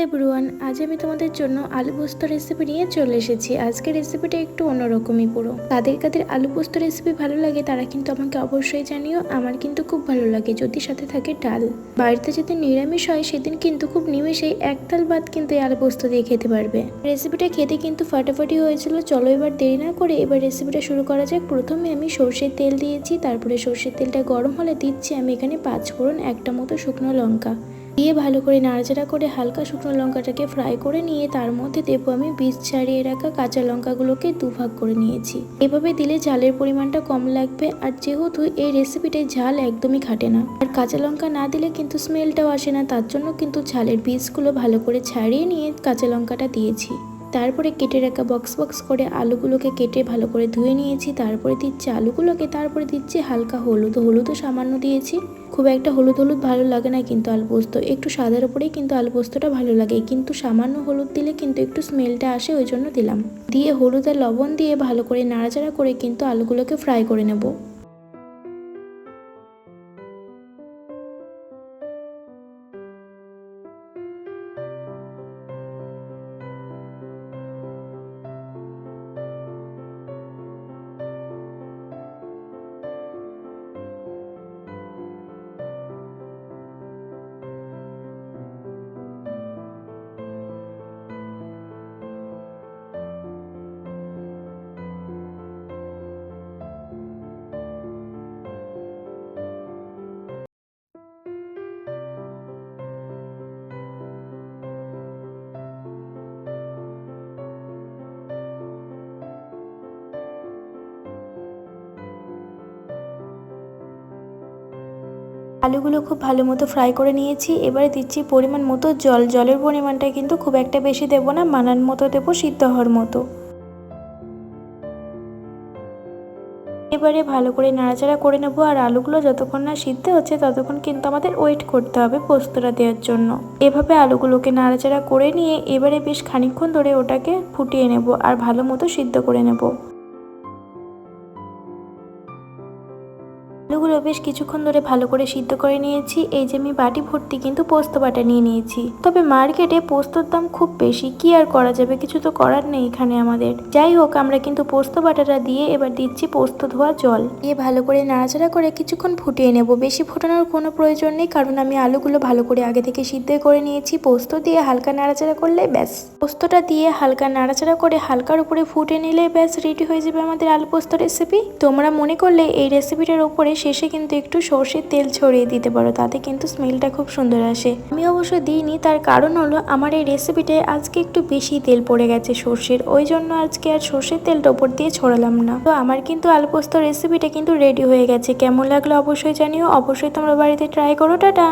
Hello everyone, আজ আমি তোমাদের জন্য আলু পোস্ত রেসিপি নিয়ে চলে এসেছি। আজকের রেসিপিটা একটু অন্যরকমই পুরো। কাদের কাদের আলু পোস্ত রেসিপি ভালো লাগে তারা কিন্তু আমাকে অবশ্যই জানিও। আমার কিন্তু খুব ভালো লাগে যদি সাথে থাকে ডাল। বাড়িতে যেদিন নিরামিষ হয় সেদিন কিন্তু খুব নিমেষেই এক তাল ভাত কিন্তু এই আলু পোস্ত দিয়ে খেতে পারবে। রেসিপিটা খেতে কিন্তু ফাটাফাটি হয়েছিল। চলো এবার দেরি না করে এবার রেসিপিটা শুরু করা যাক। প্রথমে আমি সর্ষের তেল দিয়েছি, তারপরে সর্ষের তেলটা গরম হলে দিচ্ছি আমি এখানে 5 ফোড়ন, একটা মতো শুকনো লঙ্কা দিয়ে ভালো করে নাড়াচাড়া করে হালকা শুকনো লঙ্কাটাকে ফ্রাই করে নিয়ে তার মধ্যে দেবো আমি বীজ ছাড়িয়ে রাখা কাঁচা লঙ্কাগুলোকে দুভাগ করে নিয়েছি। এভাবে দিলে ঝালের পরিমাণটা কম লাগবে, আর যেহেতু এই রেসিপিটায় ঝাল একদমই খাটে না, আর কাঁচা লঙ্কা না দিলে কিন্তু স্মেলটাও আসে না, তার জন্য কিন্তু ঝালের বীজগুলো ভালো করে ছাড়িয়ে নিয়ে কাঁচা লঙ্কাটা দিয়েছি। তারপরে কেটে রাখা বক্স বক্স করে আলুগুলোকে কেটে ভালো করে ধুয়ে নিয়েছি। তারপরে দিচ্ছি আলুগুলোকে, তারপরে দিচ্ছি হালকা হলুদও সামান্য দিয়েছি। খুব একটা হলুদ ভালো লাগে না কিন্তু আলু পোস্ত, একটু সাদার উপরেই কিন্তু আলু পোস্তটা ভালো লাগে, কিন্তু সামান্য হলুদ দিলে কিন্তু একটু স্মেলটা আসে, ওই জন্য দিলাম। দিয়ে হলুদ আর লবণ দিয়ে ভালো করে নাড়াচাড়া করে কিন্তু আলুগুলোকে ফ্রাই করে নেব। আলুগুলো খুব ভালো মতো ফ্রাই করে নিয়েছি। এবারে দিচ্ছি পরিমাণ মতো জল। জলের পরিমাণটা কিন্তু খুব একটা বেশি দেবো না, মানান মতো দেবো, সিদ্ধ হওয়ার মতো। এবারে ভালো করে নাড়াচাড়া করে নেব, আর আলুগুলো যতক্ষণ না সিদ্ধ হচ্ছে ততক্ষণ কিন্তু আমাদের ওয়েট করতে হবে পোস্তটা দেওয়ার জন্য। এভাবে আলুগুলোকে নাড়াচাড়া করে নিয়ে এবারে বেশ খানিকক্ষণ ধরে ওটাকে ফুটিয়ে নেব আর ভালো মতো সিদ্ধ করে নেব। আলুগুলো বেশ কিছুক্ষণ ধরে ভালো করে সিদ্ধ করে নিয়েছি। এই যে আমি বাটি ভর্তি কিন্তু পোস্ত বাটা নিয়ে নিয়েছি। তবে মার্কেটে পোস্তর দাম খুব বেশি, কি আর করা যাবে, কিছু তো করার নেই এখানে আমাদের। যাই হোক, আমরা কিন্তু পোস্ত বাটাটা দিয়ে এবার দিচ্ছি পোস্ত ধোয়া জল দিয়ে ভালো করে নাড়াচাড়া করে কিছুক্ষণ ফুটিয়ে নেব। বেশি ফোটানোর কোনো প্রয়োজন নেই, কারণ আমি আলুগুলো ভালো করে আগে থেকে সিদ্ধ করে নিয়েছি। পোস্ত দিয়ে হালকা নাড়াচাড়া করলে ব্যাস, পোস্তটা দিয়ে হালকা নাড়াচাড়া করে হালকার উপরে ফুটে নিলে ব্যাস রেডি হয়ে যাবে আমাদের আলু পোস্ত রেসিপি। তোমরা মনে করলে এই রেসিপিটার উপরে শেষে কিন্তু একটু সর্ষের তেল ছড়িয়ে দিতে পারো, তাতে কিন্তু স্মেলটা খুব সুন্দর আসে। আমি অবশ্য দিইনি, তার কারণ হলো আমার এই রেসিপিটায় আজকে একটু বেশি তেল পড়ে গেছে সর্ষের, ওই জন্য আজকে আর সর্ষের তেলটা উপর দিয়ে ছড়ালাম না। তো আমার কিন্তু আলু পোস্ত রেসিপিটা কিন্তু রেডি হয়ে গেছে। কেমন লাগলো অবশ্যই জানিও, অবশ্যই তোমরা বাড়িতে ট্রাই করো। টাটা।